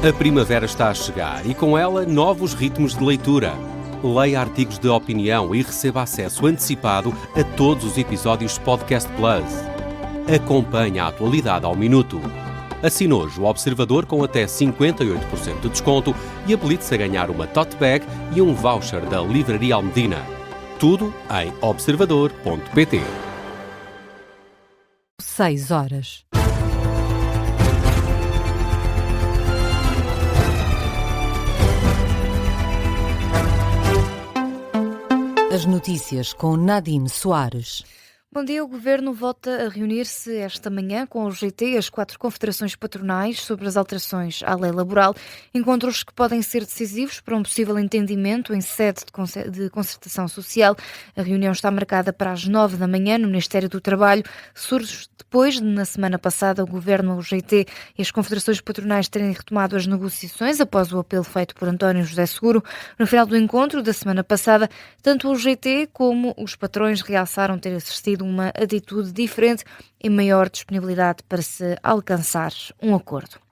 A primavera está a chegar e com ela novos ritmos de leitura. Leia artigos de opinião e receba acesso antecipado a todos os episódios de Podcast Plus. Acompanhe a atualidade ao minuto. Assine hoje o Observador com até 58% de desconto e habilite-se a ganhar uma tote bag e um voucher da Livraria Almedina. Tudo em observador.pt. 6 horas. As notícias com Nadine Soares. Bom dia. O Governo volta a reunir-se esta manhã com o UGT e as 4 confederações patronais sobre as alterações à lei laboral, encontros que podem ser decisivos para um possível entendimento em sede de concertação social. A reunião está marcada para as 9 da manhã no Ministério do Trabalho. Surge depois de, na semana passada, o Governo, o UGT e as confederações patronais terem retomado as negociações após o apelo feito por António José Seguro. No final do encontro da semana passada, tanto o UGT como os patrões realçaram ter assistido uma atitude diferente e maior disponibilidade para se alcançar um acordo.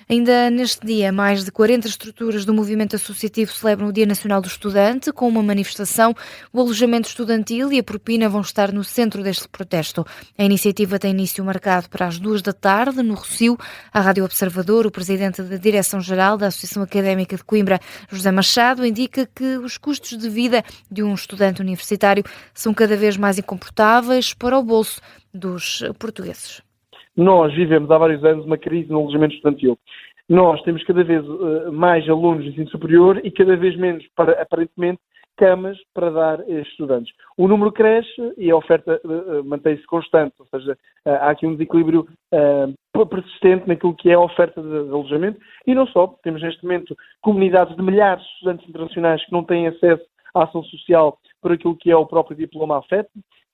Ainda neste dia, mais de 40 estruturas do movimento associativo celebram o Dia Nacional do Estudante, com uma manifestação. O alojamento estudantil e a propina vão estar no centro deste protesto. A iniciativa tem início marcado para as 2 da tarde, no Rossio. À Rádio Observador, o presidente da Direção-Geral da Associação Académica de Coimbra, José Machado, indica que os custos de vida de um estudante universitário são cada vez mais incomportáveis para o bolso dos portugueses. Nós vivemos há vários anos uma crise no alojamento estudantil. Nós temos cada vez mais alunos de ensino superior e cada vez menos, aparentemente, camas para dar a estudantes. O número cresce e a oferta mantém-se constante, ou seja, há aqui um desequilíbrio persistente naquilo que é a oferta de alojamento e não só. Temos neste momento comunidades de milhares de estudantes internacionais que não têm acesso à ação social por aquilo que é o próprio diploma AFET.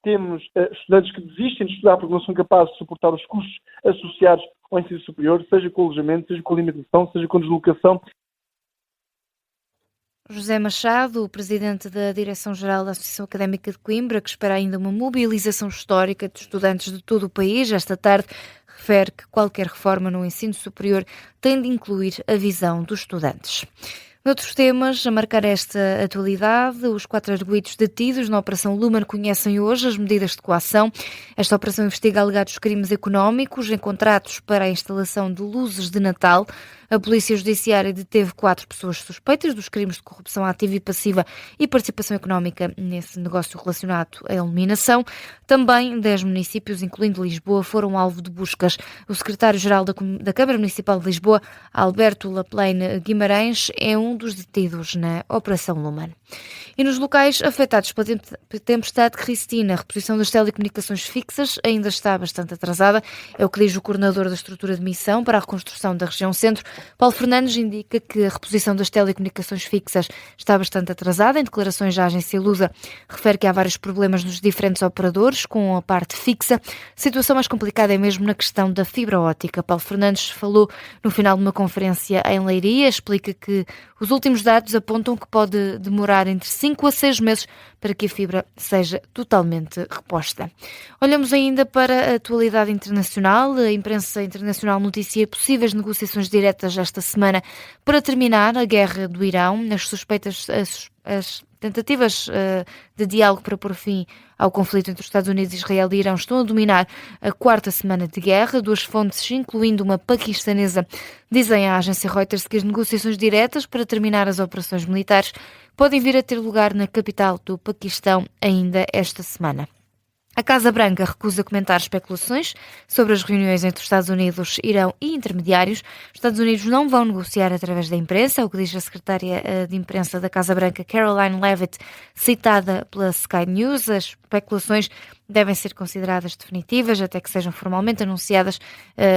Temos estudantes que desistem de estudar porque não são capazes de suportar os custos associados ao ensino superior, seja com alojamento, seja com alimentação, seja com deslocação. José Machado, o presidente da Direção-Geral da Associação Académica de Coimbra, que espera ainda uma mobilização histórica de estudantes de todo o país esta tarde, refere que qualquer reforma no ensino superior tem de incluir a visão dos estudantes. Noutros temas, a marcar esta atualidade, os 4 arguidos detidos na Operação Lumen conhecem hoje as medidas de coação. Esta operação investiga alegados crimes económicos em contratos para a instalação de luzes de Natal. A Polícia Judiciária deteve 4 pessoas suspeitas dos crimes de corrupção ativa e passiva e participação económica nesse negócio relacionado à iluminação. Também 10 municípios, incluindo Lisboa, foram alvo de buscas. O secretário-geral da Câmara Municipal de Lisboa, Alberto Laplane Guimarães, é um dos detidos na Operação Lumen. E nos locais afetados pela tempestade Cristina, a reposição das telecomunicações fixas ainda está bastante atrasada. É o que diz o coordenador da estrutura de missão para a reconstrução da região centro. Paulo Fernandes indica que a reposição das telecomunicações fixas está bastante atrasada. Em declarações à agência Lusa, refere que há vários problemas nos diferentes operadores com a parte fixa. A situação mais complicada é mesmo na questão da fibra óptica. Paulo Fernandes falou no final de uma conferência em Leiria, explica que os últimos dados apontam que pode demorar entre 5 a 6 meses para que a fibra seja totalmente reposta. Olhamos ainda para a atualidade internacional. A imprensa internacional noticia possíveis negociações diretas esta semana para terminar a guerra do Irão. As tentativas de diálogo para pôr fim ao conflito entre os Estados Unidos, Israel e Irão estão a dominar a 4ª semana de guerra. 2 fontes, incluindo uma paquistanesa, dizem à agência Reuters que as negociações diretas para terminar as operações militares podem vir a ter lugar na capital do Paquistão ainda esta semana. A Casa Branca recusa comentar especulações sobre as reuniões entre os Estados Unidos, Irão e intermediários. Os Estados Unidos não vão negociar através da imprensa, o que diz a secretária de imprensa da Casa Branca, Caroline Leavitt, citada pela Sky News. As especulações devem ser consideradas definitivas até que sejam formalmente anunciadas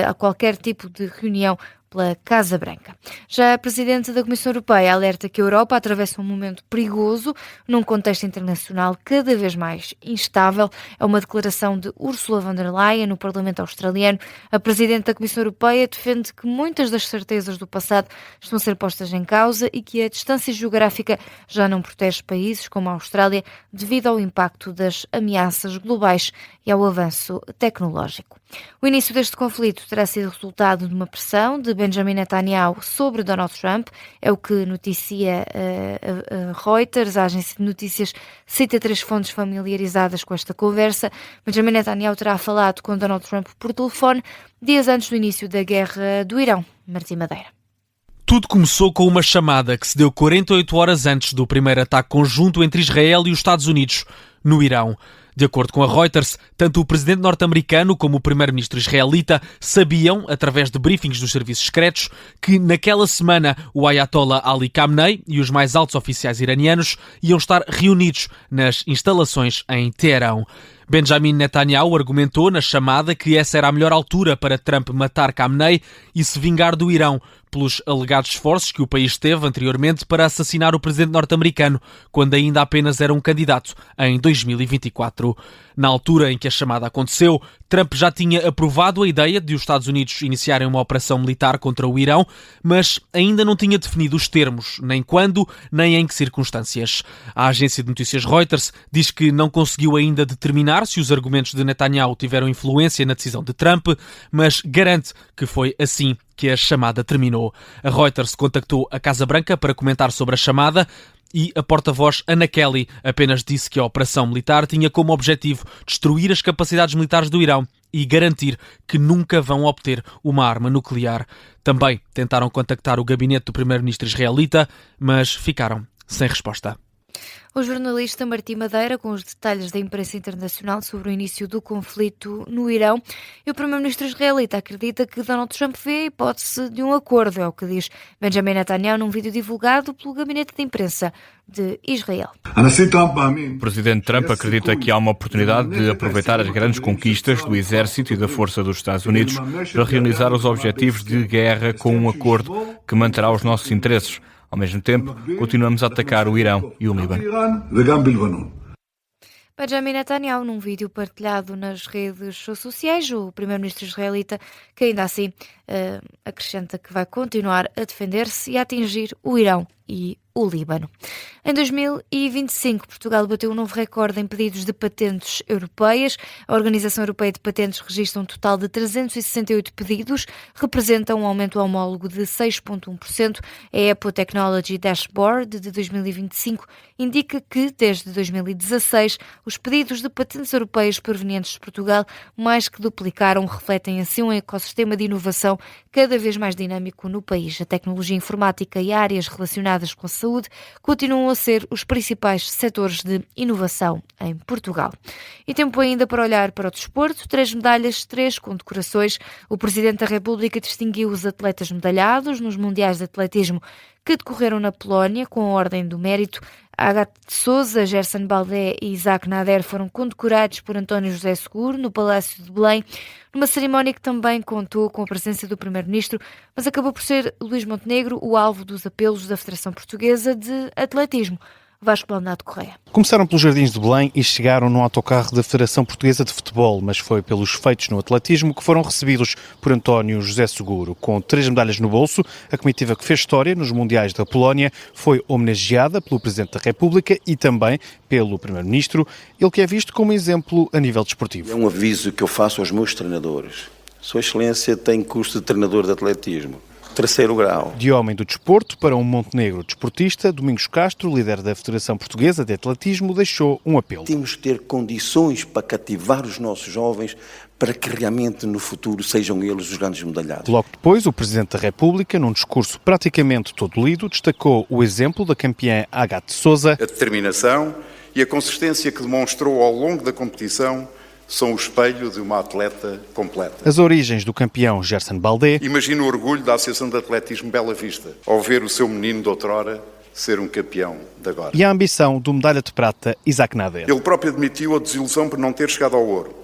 a qualquer tipo de reunião pela Casa Branca. Já a Presidente da Comissão Europeia alerta que a Europa atravessa um momento perigoso num contexto internacional cada vez mais instável. É uma declaração de Ursula von der Leyen no Parlamento australiano. A Presidente da Comissão Europeia defende que muitas das certezas do passado estão a ser postas em causa e que a distância geográfica já não protege países como a Austrália devido ao impacto das ameaças globais e ao avanço tecnológico. O início deste conflito terá sido resultado de uma pressão de Benjamin Netanyahu sobre Donald Trump, é o que noticia a Reuters. A agência de notícias cita 3 fontes familiarizadas com esta conversa. Benjamin Netanyahu terá falado com Donald Trump por telefone dias antes do início da guerra do Irão. Martim Madeira. Tudo começou com uma chamada que se deu 48 horas antes do primeiro ataque conjunto entre Israel e os Estados Unidos no Irão. De acordo com a Reuters, tanto o presidente norte-americano como o primeiro-ministro israelita sabiam, através de briefings dos serviços secretos, que naquela semana o Ayatollah Ali Khamenei e os mais altos oficiais iranianos iam estar reunidos nas instalações em Teherão. Benjamin Netanyahu argumentou na chamada que essa era a melhor altura para Trump matar Khamenei e se vingar do Irão pelos alegados esforços que o país teve anteriormente para assassinar o presidente norte-americano, quando ainda apenas era um candidato em 2024. Na altura em que a chamada aconteceu, Trump já tinha aprovado a ideia de os Estados Unidos iniciarem uma operação militar contra o Irão, mas ainda não tinha definido os termos, nem quando, nem em que circunstâncias. A agência de notícias Reuters diz que não conseguiu ainda determinar se os argumentos de Netanyahu tiveram influência na decisão de Trump, mas garante que foi assim que a chamada terminou. A Reuters contactou a Casa Branca para comentar sobre a chamada e a porta-voz Anna Kelly apenas disse que a operação militar tinha como objetivo destruir as capacidades militares do Irão e garantir que nunca vão obter uma arma nuclear. Também tentaram contactar o gabinete do primeiro-ministro israelita, mas ficaram sem resposta. O jornalista Martim Madeira com os detalhes da imprensa internacional sobre o início do conflito no Irão. E o primeiro-ministro israelita acredita que Donald Trump vê a hipótese de um acordo, é o que diz Benjamin Netanyahu num vídeo divulgado pelo gabinete de imprensa de Israel. O presidente Trump acredita que há uma oportunidade de aproveitar as grandes conquistas do exército e da força dos Estados Unidos para realizar os objetivos de guerra com um acordo que manterá os nossos interesses. Ao mesmo tempo, continuamos a atacar o Irão e o Líbano. Benjamin Netanyahu, num vídeo partilhado nas redes sociais, o primeiro-ministro israelita, que ainda assim acrescenta que vai continuar a defender-se e a atingir o Irão e o Líbano. Em 2025, Portugal bateu um novo recorde em pedidos de patentes europeias. A Organização Europeia de Patentes registra um total de 368 pedidos, representa um aumento homólogo de 6,1%. A Apple Technology Dashboard de 2025 indica que, desde 2016, os pedidos de patentes europeias provenientes de Portugal mais que duplicaram, refletem assim um ecossistema de inovação cada vez mais dinâmico no país. A tecnologia informática e áreas relacionadas com a saúde continuam a ser os principais setores de inovação em Portugal. E tempo ainda para olhar para o desporto. 3 medalhas, 3 condecorações. O Presidente da República distinguiu os atletas medalhados nos Mundiais de Atletismo que decorreram na Polónia com a Ordem do Mérito. Agathe Sousa, Gerson Baldé e Isaac Nader foram condecorados por António José Seguro no Palácio de Belém, numa cerimónia que também contou com a presença do Primeiro-Ministro, mas acabou por ser Luís Montenegro o alvo dos apelos da Federação Portuguesa de Atletismo. Vasco Baldado Correia. Começaram pelos Jardins de Belém e chegaram num autocarro da Federação Portuguesa de Futebol, mas foi pelos feitos no atletismo que foram recebidos por António José Seguro. Com 3 medalhas no bolso, a comitiva que fez história nos Mundiais da Polónia foi homenageada pelo Presidente da República e também pelo Primeiro-Ministro, ele que é visto como exemplo a nível desportivo. É um aviso que eu faço aos meus treinadores. Sua Excelência tem curso de treinador de atletismo. 3º grau. De homem do desporto para um montenegro desportista, Domingos Castro, líder da Federação Portuguesa de Atletismo, deixou um apelo. Temos que ter condições para cativar os nossos jovens para que realmente no futuro sejam eles os grandes medalhados. Logo depois, o Presidente da República, num discurso praticamente todo lido, destacou o exemplo da campeã Agathe Sousa. A determinação e a consistência que demonstrou ao longo da competição são o espelho de uma atleta completa. As origens do campeão Gerson Baldé. Imagino o orgulho da Associação de Atletismo Bela Vista ao ver o seu menino de outrora ser um campeão de agora. E a ambição do medalha de prata Isaac Nader. Ele próprio admitiu a desilusão por não ter chegado ao ouro.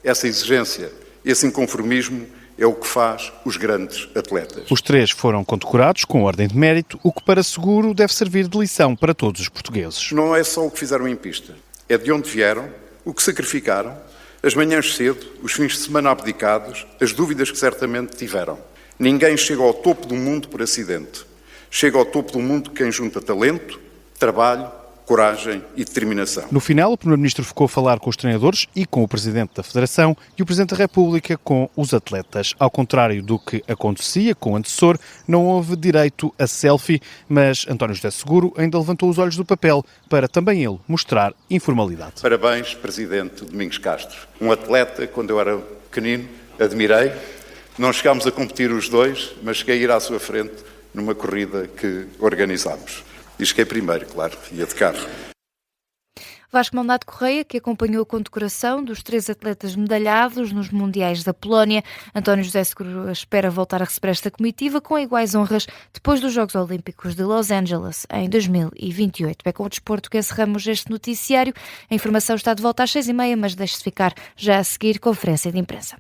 Essa exigência, esse inconformismo é o que faz os grandes atletas. Os 3 foram condecorados com a Ordem de Mérito, o que para seguro deve servir de lição para todos os portugueses. Não é só o que fizeram em pista, é de onde vieram, o que sacrificaram, as manhãs cedo, os fins de semana abdicados, as dúvidas que certamente tiveram. Ninguém chega ao topo do mundo por acidente. Chega ao topo do mundo quem junta talento, trabalho, coragem e determinação. No final, o Primeiro-Ministro ficou a falar com os treinadores e com o Presidente da Federação e o Presidente da República com os atletas. Ao contrário do que acontecia com o antecessor, não houve direito a selfie, mas António José Seguro ainda levantou os olhos do papel para também ele mostrar informalidade. Parabéns, Presidente Domingos Castro. Um atleta, quando eu era pequenino, admirei. Não chegámos a competir os dois, mas cheguei a ir à sua frente numa corrida que organizámos. E cheguei primeiro, claro, ia de carro. Vasco Maldonado Correia, que acompanhou a condecoração dos 3 atletas medalhados nos Mundiais da Polónia. António José Seguro espera voltar a receber esta comitiva com iguais honras depois dos Jogos Olímpicos de Los Angeles em 2028. É com o desporto que encerramos este noticiário. A informação está de volta às 6h30, mas deixe-se ficar já a seguir conferência de imprensa.